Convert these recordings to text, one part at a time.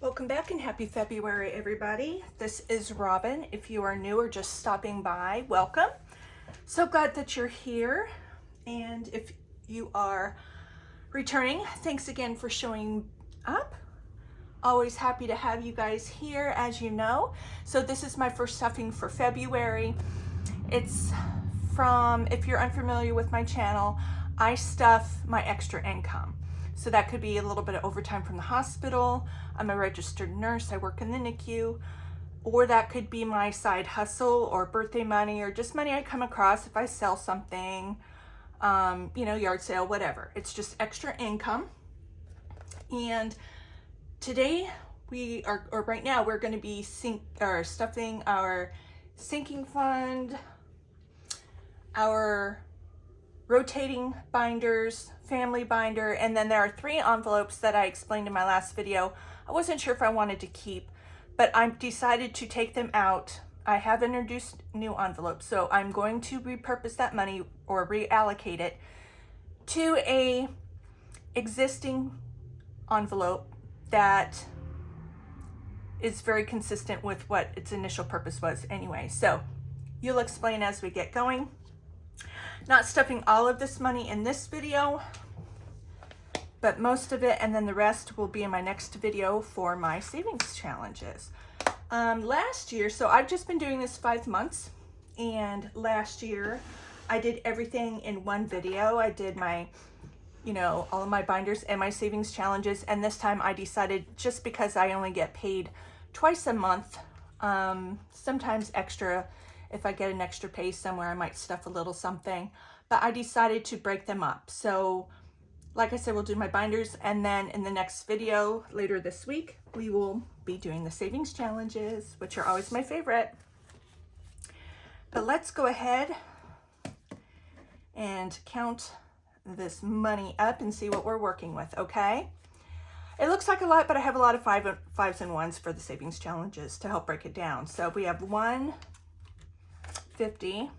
Welcome back and happy February, everybody. This is Robin. If you are new or just stopping by, welcome. So glad that you're here. And if you are returning, thanks again for showing up. Always happy to have you guys here, as you know. So this is my first stuffing for February. It's from, if you're unfamiliar with my channel, I stuff my extra income. So that could be a little bit of overtime from the hospital. I'm a registered nurse, I work in the NICU, or that could be my side hustle or birthday money or just money I come across if I sell something, you know, yard sale, whatever. It's just extra income. And today or right now, we're going to be stuffing our sinking fund, our rotating binders, family binder, and then there are 3 envelopes that I explained in my last video. I wasn't sure if I wanted to keep, but I decided to take them out. I have introduced new envelopes, so I'm going to repurpose that money or reallocate it to a existing envelope that is very consistent with what its initial purpose was anyway. So you'll explain as we get going. Not stuffing all of this money in this video, but most of it, and then the rest will be in my next video for my savings challenges. Last year, so I've just been doing this 5 months, and last year I did everything in one video. I did my, you know, all of my binders and my savings challenges, and this time I decided, just because I only get paid twice a month, sometimes extra. If I get an extra pay somewhere, I might stuff a little something, but I decided to break them up. So like I said, we'll do my binders, and then in the next video later this week, we will be doing the savings challenges, which are always my favorite. But let's go ahead and count this money up and see what we're working with, okay? It looks like a lot, but I have a lot of fives and ones for the savings challenges to help break it down. So we have 1, 50,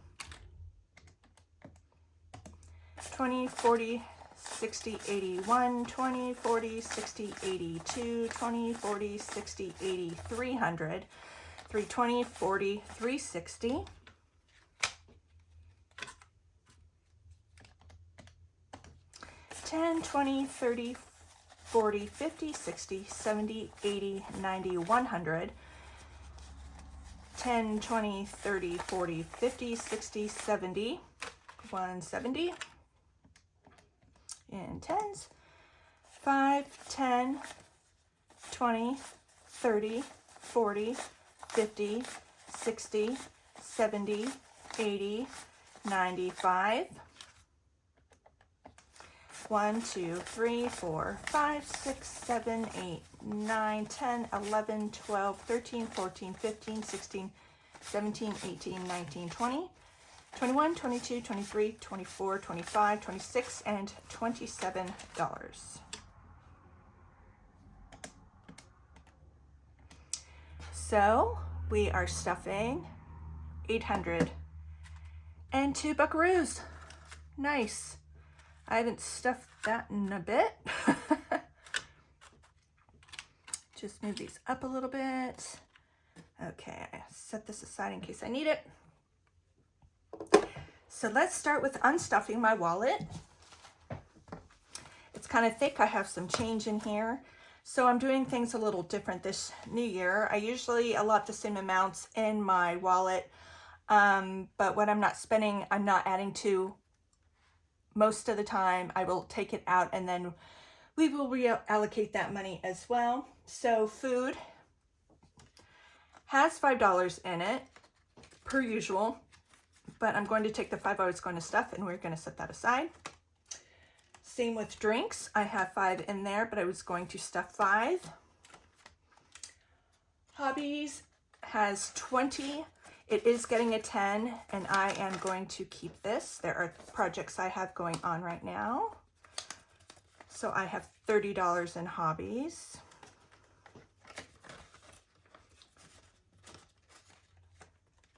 20, 40, 60, 81, 20, 40, 60, 82, 20, 40, 60, 80, 300, 320, 40, 360, 10, 20, 30, 40, 50, 60, 70, 80, 90, 100, 10, 20, 30, 40, 50, 60, 70, 170, in tens, 5, 10, 20, 30, 40, 50, 60, 70, 80, 95, 1, 2, 3, 4, 5, 6, 7, 8, 9, 10, 11, 12, 13, 14, 15, 16, 17, 18, 19, 20, 21, 22, 23, 24, 25, 26, and $27. So we are stuffing 802 buckaroos. Nice. I haven't stuffed that in a bit. Just move these up a little bit. Okay, I set this aside in case I need it. So let's start with unstuffing my wallet. It's kind of thick. I have some change in here. So I'm doing things a little different this new year. I usually allot the same amounts in my wallet, but when I'm not spending, I'm not adding to. Most of the time I will take it out and then we will reallocate that money as well. So food has $5 in it per usual, but I'm going to take the 5 I was going to stuff and we're going to set that aside. Same with drinks. I have 5 in there, but I was going to stuff 5. Hobbies has 20. It is getting a 10, and I am going to keep this. There are projects I have going on right now. So I have $30 in hobbies.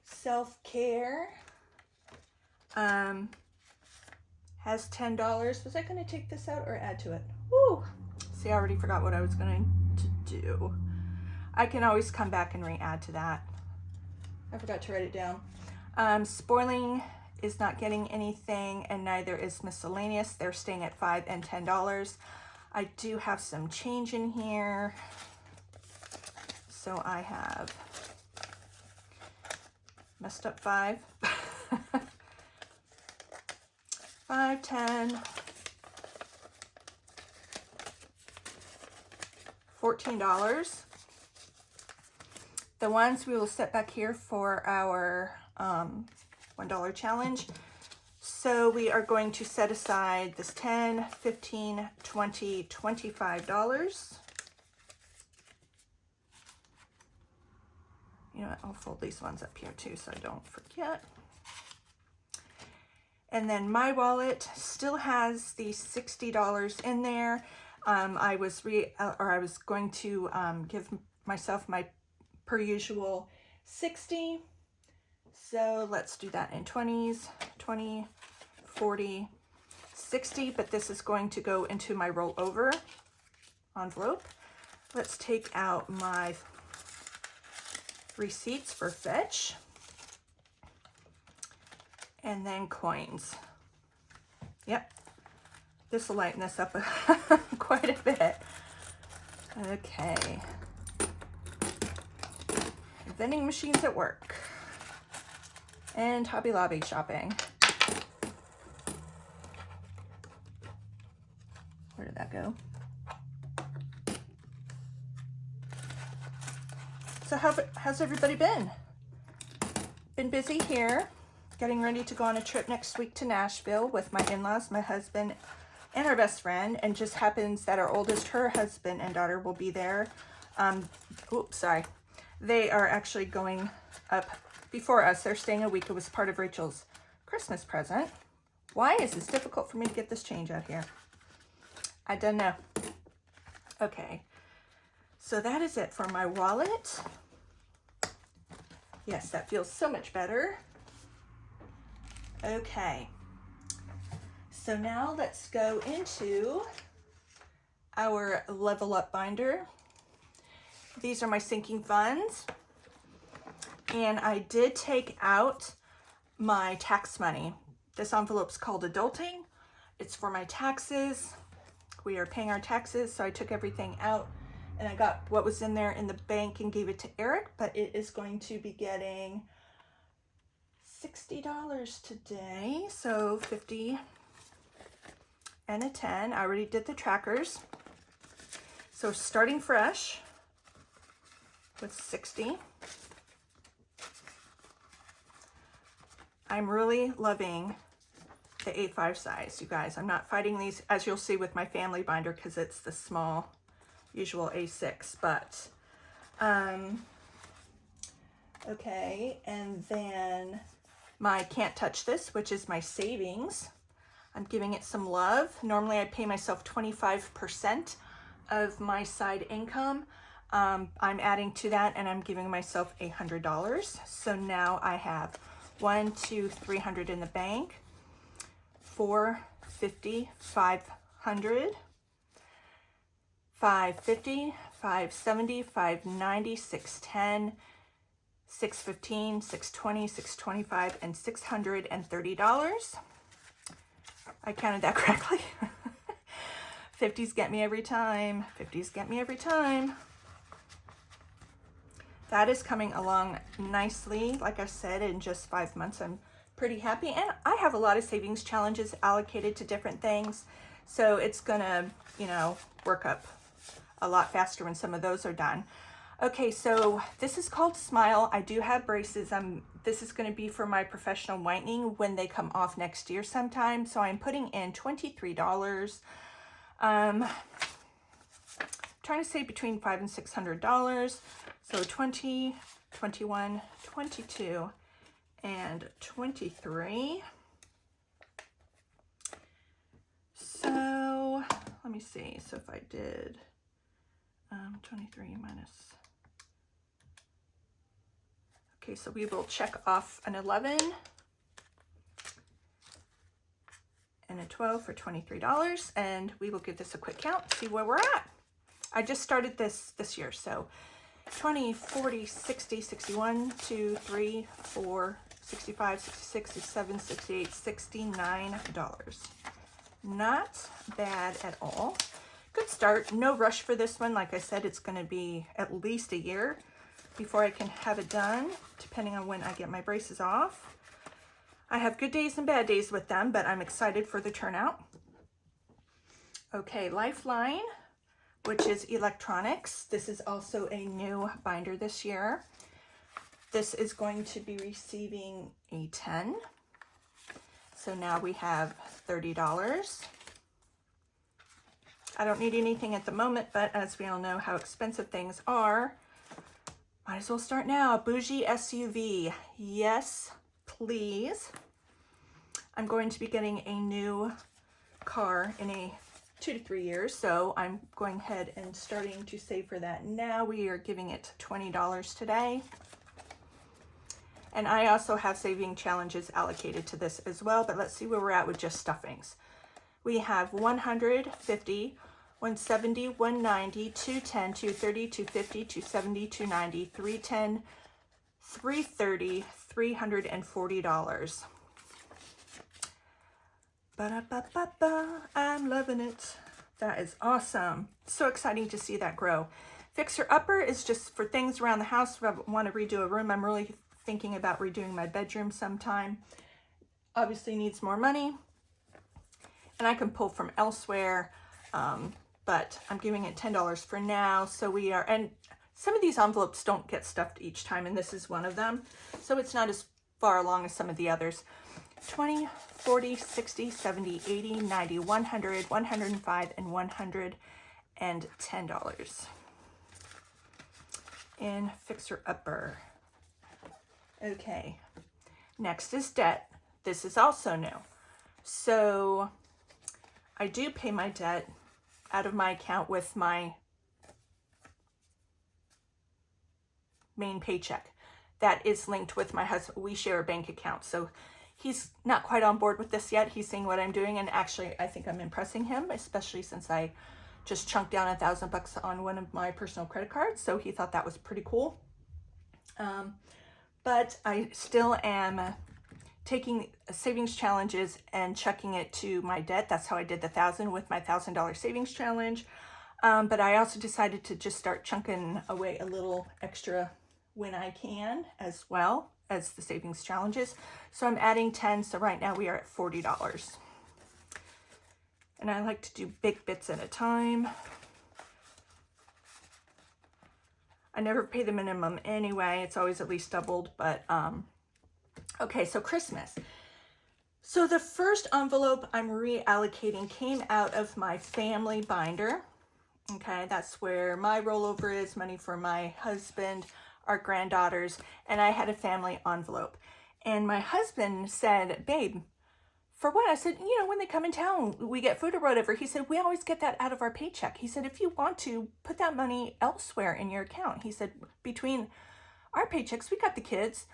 Self-care has $10. Was I going to take this out or add to it? Woo! See, I already forgot what I was going to do. I can always come back and re-add to that. I forgot to write it down. Spoiling is not getting anything, and neither is miscellaneous. They're staying at $5 and $10. I do have some change in here. So I have messed up 5. 5, 10, $14. The ones we will set back here for our $1 challenge. So we are going to set aside this $10, $15, $20, $25. You know what, I'll fold these ones up here too so I don't forget. And then my wallet still has the $60 in there. I was going to give myself my per usual 60. So let's do that in 20s, 20, 40, 60, but this is going to go into my rollover envelope. Let's take out my receipts for fetch. And then coins. Yep, this will lighten this up quite a bit. Okay. Vending machines at work. And Hobby Lobby shopping. Where did that go? So how's everybody been? Been busy here. Getting ready to go on a trip next week to Nashville with my in-laws, my husband, and our best friend. And just happens that our oldest, her husband and daughter will be there. Oops, sorry. They are actually going up before us. They're staying a week. It was part of Rachel's Christmas present. Why is this difficult for me to get this change out here? I don't know. Okay. So that is it for my wallet. Yes, that feels so much better. Okay, so now let's go into our Level Up binder. These are my sinking funds, and I did take out my tax money. This envelope's called Adulting. It's for my taxes. We are paying our taxes, so I took everything out, and I got what was in there in the bank and gave it to Eric, but it is going to be getting $60 today, so 50 and a 10. I already did the trackers. So starting fresh with 60. I'm really loving the A5 size, you guys. I'm not fighting these, as you'll see with my family binder, because it's the small, usual A6, but okay, and then my Can't Touch This, which is my savings. I'm giving it some love. Normally I pay myself 25% of my side income. I'm adding to that, and I'm giving myself $100. So now I have 1, 2, 300 in the bank, 450, 500, 550, 570, 590, 610, 615, 620, 625, and $630. I counted that correctly. 50s get me every time. 50s get me every time. That is coming along nicely. Like I said, in just 5 months, I'm pretty happy. And I have a lot of savings challenges allocated to different things. So it's gonna, you know, work up a lot faster when some of those are done. Okay, so this is called Smile. I do have braces. This is going to be for my professional whitening when they come off next year sometime. So I'm putting in $23. Trying to save between $500 and $600. So 20, 21, 22, and 23. So let me see. So if I did 23 minus. Okay, so we will check off an 11 and a 12 for $23, and we will give this a quick count, see where we're at. I just started this year, so 20, 40, 60, 61, 2, 3, 4, 65, 66, 67, 68, $69. Not bad at all. Good start. No rush for this one. Like I said, it's going to be at least a year before I can have it done, depending on when I get my braces off. I have good days and bad days with them, but I'm excited for the turnout. Okay, Lifeline, which is electronics. This is also a new binder this year. This is going to be receiving a 10. So now we have $30. I don't need anything at the moment, but as we all know how expensive things are, might as well start now. Bougie SUV. Yes, please. I'm going to be getting a new car in a 2 to 3 years, so I'm going ahead and starting to save for that now. We are giving it $20 today. And I also have saving challenges allocated to this as well, but let's see where we're at with just stuffings. We have 150, 170, 190, 210, 230, 250, 270, 290, 310, 330, $340. Ba-da-ba-ba-ba. I'm loving it. That is awesome. So exciting to see that grow. Fixer Upper is just for things around the house. If I want to redo a room, I'm really thinking about redoing my bedroom sometime. Obviously needs more money, and I can pull from elsewhere, but I'm giving it $10 for now. So we are, and some of these envelopes don't get stuffed each time, and this is one of them. So it's not as far along as some of the others. 20, 40, 60, 70, 80, 90, 100, 105, and $110 in Fixer Upper. Okay, next is debt. This is also new. So I do pay my debt out of my account with my main paycheck. That is linked with my husband. We share a bank account. So he's not quite on board with this yet. He's seeing what I'm doing, and actually I think I'm impressing him, especially since I just chunked down $1,000 on one of my personal credit cards. So he thought that was pretty cool. But I still am taking savings challenges and chucking it to my debt. That's how I did the 1,000 with my $1,000 savings challenge. But I also decided to just start chunking away a little extra when I can, as well as the savings challenges. So I'm adding 10. So right now we are at $40. And I like to do big bits at a time. I never pay the minimum anyway. It's always at least doubled, but okay, so Christmas. So the first envelope I'm reallocating came out of my family binder. Okay, that's where my rollover is, money for my husband, our granddaughters, and I had a family envelope. And my husband said, babe, for what? I said, you know, when they come in town, we get food or whatever. He said, we always get that out of our paycheck. He said, if you want to, put that money elsewhere in your account. He said, between our paychecks, we got the kids.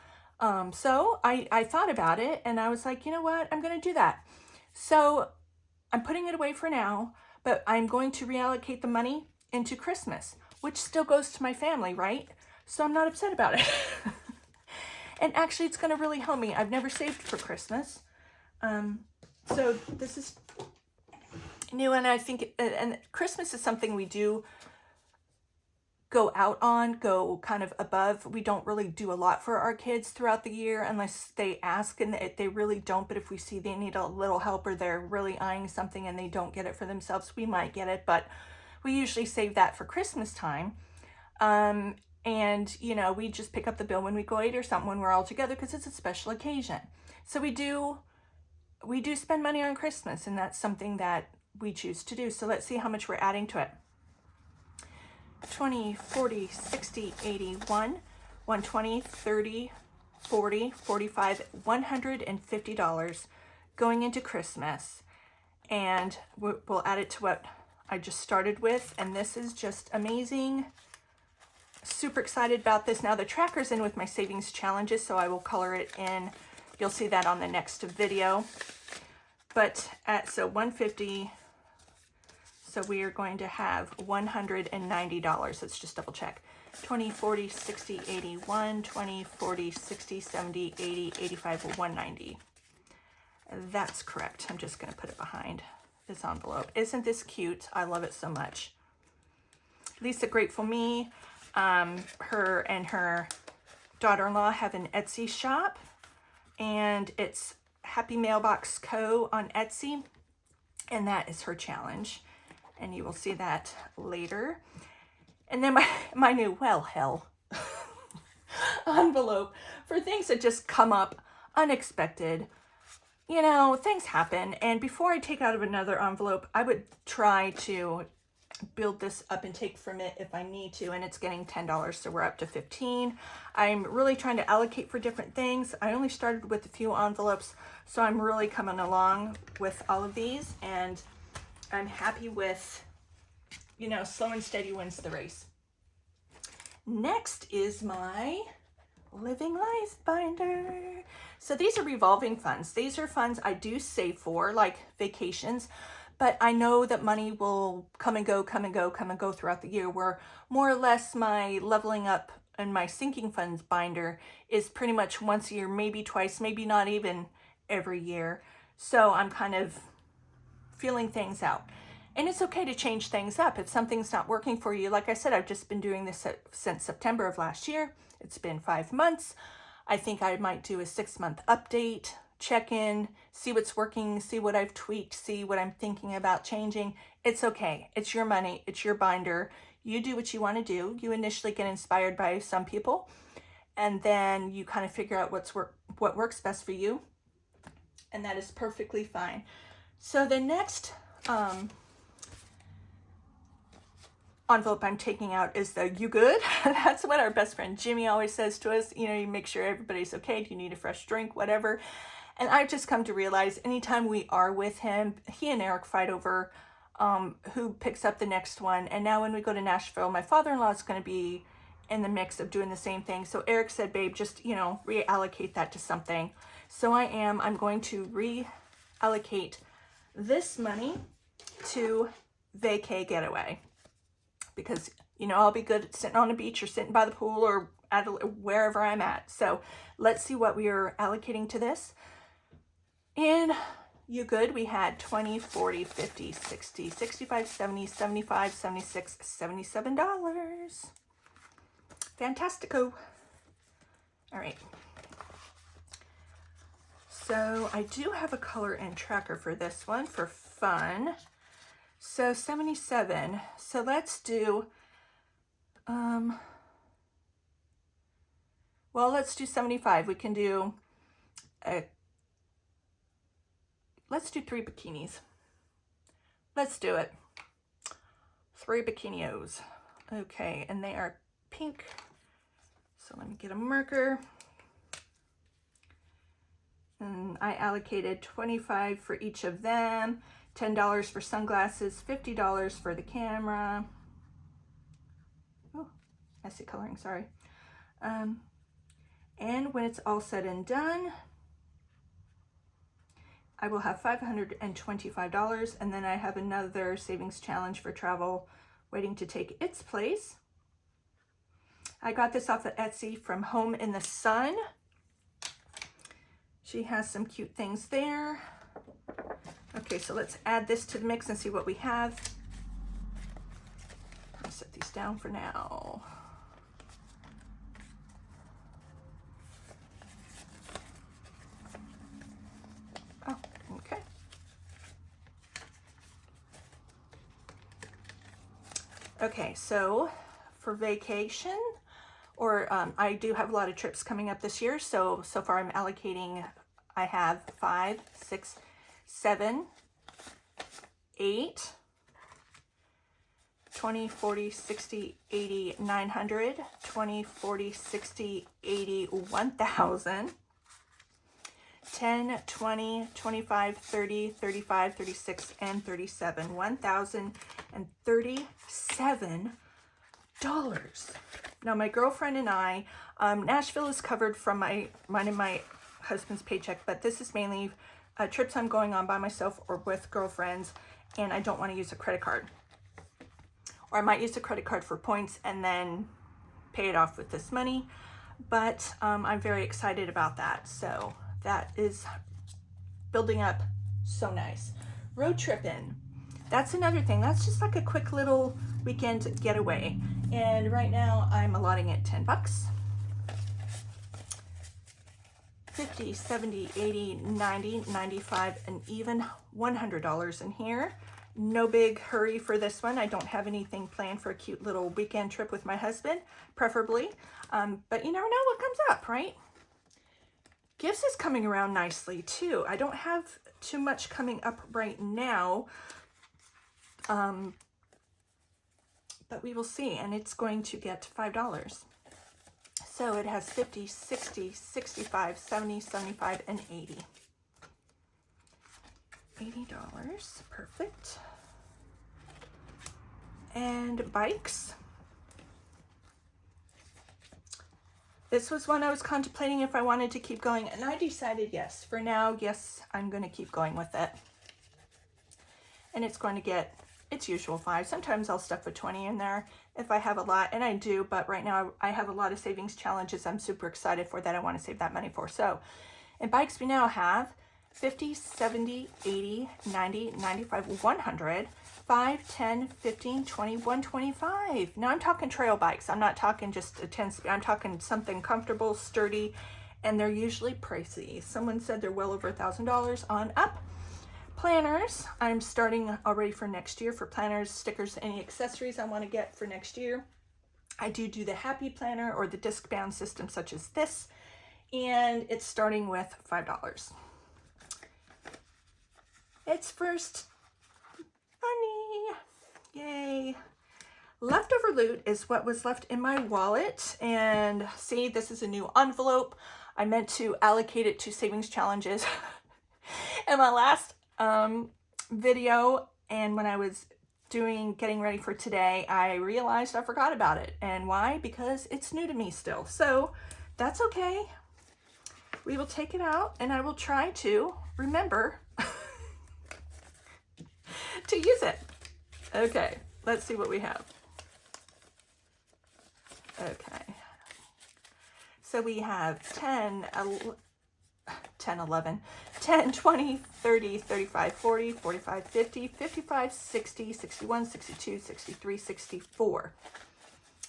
So I thought about it, and I was like, you know what? I'm going to do that. So I'm putting it away for now, but I'm going to reallocate the money into Christmas, which still goes to my family, right? So I'm not upset about it. And actually, it's going to really help me. I've never saved for Christmas. So this is new, and I think, and Christmas is something we do go out on, go kind of above. We don't really do a lot for our kids throughout the year unless they ask, and they really don't. But if we see they need a little help, or they're really eyeing something and they don't get it for themselves, we might get it, but we usually save that for Christmas time. And you know, we just pick up the bill when we go eat or something when we're all together, because it's a special occasion. So we do spend money on Christmas, and that's something that we choose to do. So let's see how much we're adding to it. 20, 40, 60, 81, 120, 30, 40, 45, $150 going into Christmas. And we'll add it to what I just started with. And this is just amazing. Super excited about this. Now the tracker's in with my savings challenges, so I will color it in. You'll see that on the next video. But so 150, So we are going to have $190. Let's just double check. 20, 40, 60, 81, 20, 40, 60, 70, 80, 85, 190. That's correct. I'm just going to put it behind this envelope. Isn't this cute? I love it so much. Lisa Grateful Me, her and her daughter-in-law have an Etsy shop, and it's Happy Mailbox Co. on Etsy, and that is her challenge, and you will see that later. And then my new, well, hell, envelope for things that just come up unexpected. You know, things happen, and before I take out of another envelope, I would try to build this up and take from it if I need to, and it's getting $10, so we're up to 15. I'm really trying to allocate for different things. I only started with a few envelopes, so I'm really coming along with all of these, and I'm happy with, you know, slow and steady wins the race. Next is my Living Life binder. So these are revolving funds. These are funds I do save for, like vacations, but I know that money will come and go, come and go, come and go throughout the year, where more or less my leveling up and my sinking funds binder is pretty much once a year, maybe twice, maybe not even every year. So I'm kind of feeling things out. And it's okay to change things up if something's not working for you. Like I said, I've just been doing this since September of last year. It's been 5 months. I think I might do a 6-month update, check in, see what's working, see what I've tweaked, see what I'm thinking about changing. It's okay. It's your money. It's your binder. You do what you want to do. You initially get inspired by some people, and then you kind of figure out what works best for you, and that is perfectly fine. So the next envelope I'm taking out is the "You good?" That's what our best friend Jimmy always says to us. You know, you make sure everybody's okay. Do you need a fresh drink? Whatever. And I've just come to realize anytime we are with him, he and Eric fight over who picks up the next one. And now when we go to Nashville, my father-in-law is going to be in the mix of doing the same thing. So Eric said, babe, just, you know, reallocate that to something. So I'm going to reallocate this money to vacay getaway, because, you know, I'll be good at sitting on a beach or sitting by the pool or at wherever I'm at. So let's see what we are allocating to this. In You Good, we had 20, 40, 50, 60, 65, 70, 75, 76, $77. Fantastico. All right. So I do have a color and tracker for this one for fun. So 77. So let's do, well, let's do 75. We can do let's do 3 bikinis. Let's do it. 3 bikinios. Okay, and they are pink. So let me get a marker. And I allocated $25 for each of them, $10 for sunglasses, $50 for the camera. Oh, messy coloring, sorry. And when it's all said and done, I will have $525, and then I have another savings challenge for travel waiting to take its place. I got this off of Etsy from Home in the Sun. She has some cute things there. Okay, so let's add this to the mix and see what we have. I'll set these down for now. Oh, okay. Okay, so for vacation, or I do have a lot of trips coming up this year, so far I'm allocating, I have 5, 6, 7, 8, 20, 40, 60, 80, 900, 20, 40, 60, 80, 1,000, 10, 20, 25, 30, 35, 36, and 37, $1,037. Now my girlfriend and I, Nashville is covered from mine and my husband's paycheck, but this is mainly trips I'm going on by myself or with girlfriends, and I don't want to use a credit card. or I might use a credit card for points and then pay it off with this money. But I'm very excited about that. So that is building up so nice. Road tripping. That's another thing. That's just like a quick little weekend getaway. And right now I'm allotting it $10. 50, 70, 80, 90, 95, and even $100 in here. No big hurry for this one. I don't have anything planned for a cute little weekend trip with my husband, preferably. But you never know what comes up, right? Gifts is coming around nicely too. I don't have too much coming up right now, but we will see. And it's going to get $5. So it has 50, 60, 65, 70, 75, and 80. $80, perfect. And bikes. This was one I was contemplating if I wanted to keep going, and I decided yes. For now, yes, I'm going to keep going with it. And it's going to get its usual 5. Sometimes I'll stuff a 20 in there if I have a lot, and I do, but right now I have a lot of savings challenges I'm super excited for that I want to save that money for. So in bikes, we now have 50, 70, 80, 90, 95, 100, 5, 10, 15, 20, 125. Now I'm talking trail bikes. I'm not talking just a 10 speed. I'm talking something comfortable, sturdy, and they're usually pricey. Someone said they're well over $1,000 on up. Planners, I'm starting already for next year for planners, stickers, any accessories I want to get for next year. I do the Happy Planner or the disc bound system such as this, and it's starting with $5. It's first money, yay. Leftover loot is what was left in my wallet, and see, this is a new envelope. I meant to allocate it to savings challenges in my last video, and when I was getting ready for today, I realized I forgot about it. And why? Because it's new to me still. So that's okay. We will take it out, and I will try to remember to use it. Okay, let's see what we have. Okay, so we have 10, 11, 10, 20, 30, 35, 40, 45, 50, 55, 60, 61, 62, 63, 64.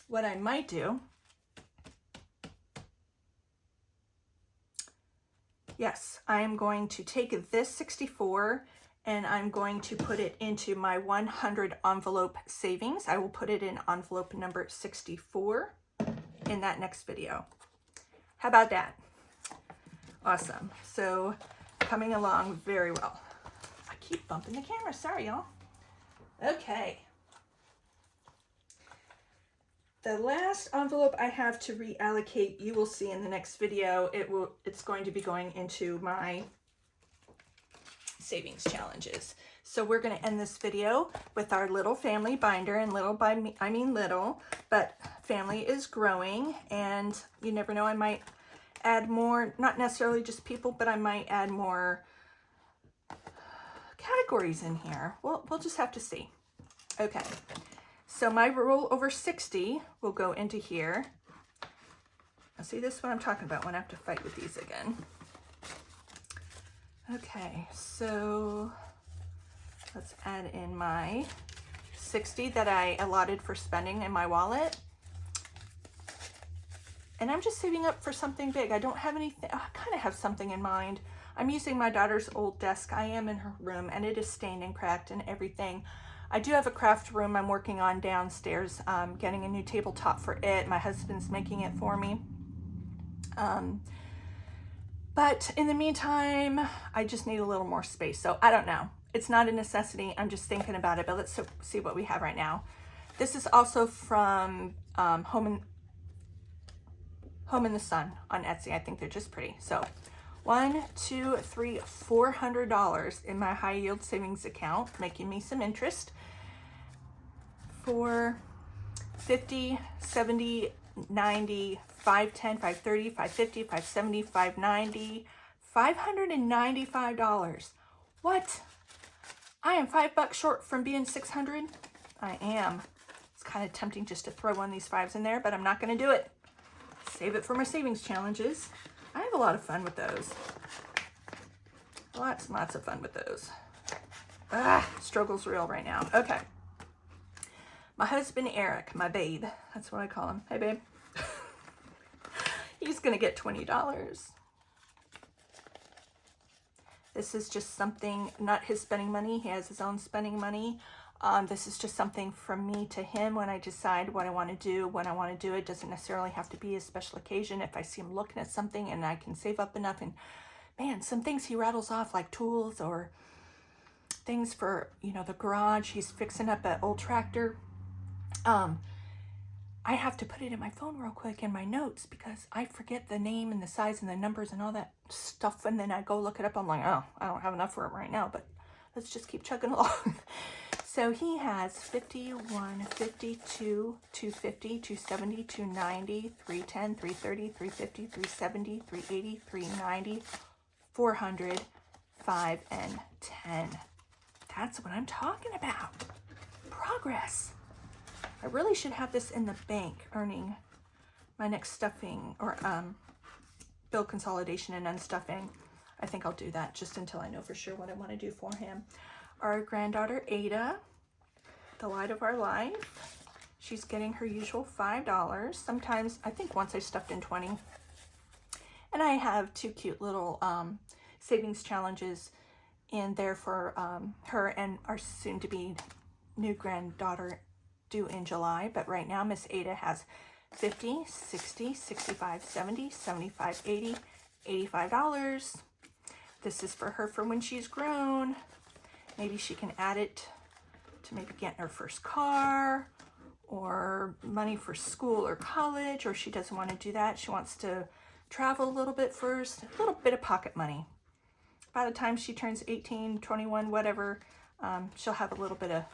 What I might do, yes, I am going to take this 64 and I'm going to put it into my 100 envelope savings. I will put it in envelope number 64 in that next video. How about that? Awesome. So coming along very well. I keep bumping the camera. Sorry, y'all. Okay. The last envelope I have to reallocate, you will see in the next video. It's going to be going into my savings challenges. So we're going to end this video with our little family binder, and little by me, I mean little, but family is growing, and you never know, I might add more, not necessarily just people, but I might add more categories in here. We'll just have to see. Okay, so my roll over 60 will go into here. Now see, this is what I'm talking about when I have to fight with these again. Okay, so let's add in my 60 that I allotted for spending in my wallet. And I'm just saving up for something big. I don't have anything, I kind of have something in mind. I'm using my daughter's old desk. I am in her room, and it is stained and cracked and everything. I do have a craft room I'm working on downstairs, getting a new tabletop for it. My husband's making it for me. But in the meantime, I just need a little more space. So I don't know. It's not a necessity. I'm just thinking about it, but let's see what we have right now. This is also from Home in the Sun on Etsy. I think they're just pretty. So $1, $2, $3, $400 in my high yield savings account, making me some interest. For 50, 70, 90, 510, 530, 550, 570, 590, $595. What? I am $5 short from being 600. I am. kind of tempting just to throw one of these 5s in there, but I'm not going to do it. Save it for my savings challenges. I have a lot of fun with those. Lots and lots of fun with those. Struggle's real right now. Okay. My husband, Eric, my babe. That's what I call him. Hey, babe. He's going to get $20. This is just something, not his spending money. He has his own spending money. This is just something from me to him when I decide what I want to do, when I want to do it. Doesn't necessarily have to be a special occasion. If I see him looking at something and I can save up enough, and man, some things he rattles off like tools or things for, you know, the garage. He's fixing up an old tractor. I have to put it in my phone real quick in my notes because I forget the name and the size and the numbers and all that stuff. And then I go look it up. I'm like, oh, I don't have enough for it right now, but let's just keep chugging along. So he has 51, 52, 250, 270, 290, 310, 330, 350, 370, 380, 390, 400, 5, and 10. That's what I'm talking about. Progress. I really should have this in the bank, earning my next stuffing or bill consolidation and unstuffing. I think I'll do that just until I know for sure what I want to do for him. Our granddaughter, Ada, the light of our life. She's getting her usual $5. Sometimes, I think once I stuffed in 20. And I have 2 cute little savings challenges in there for her and our soon-to-be new granddaughter due in July. But right now, Miss Ada has 50, 60, 65, 70, 75, 80, $85. This is for her for when she's grown. Maybe she can add it to maybe getting her first car or money for school or college, or she doesn't want to do that. She wants to travel a little bit first, a little bit of pocket money. By the time she turns 18, 21, whatever, she'll have a little bit of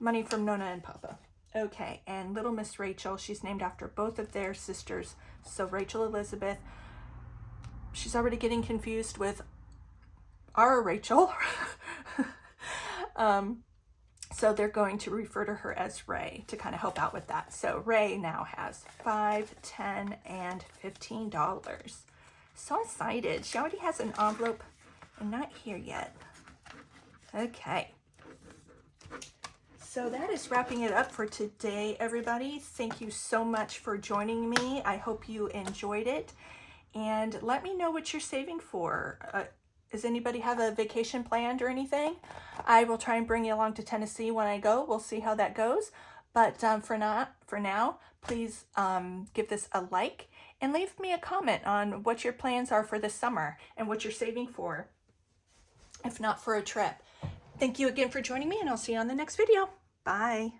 money from Nona and Papa. Okay, and little Miss Rachel, she's named after both of their sisters. So Rachel Elizabeth, she's already getting confused with our Rachel. So they're going to refer to her as Ray to kind of help out with that. So Ray now has $5, $10, and $15. So excited. She already has an envelope and not here yet. Okay. So that is wrapping it up for today, everybody. Thank you so much for joining me. I hope you enjoyed it. And let me know what you're saving for. Does anybody have a vacation planned or anything? I will try and bring you along to Tennessee when I go. We'll see how that goes. But for now, please give this a like and leave me a comment on what your plans are for this summer and what you're saving for, if not for a trip. Thank you again for joining me, and I'll see you on the next video. Bye.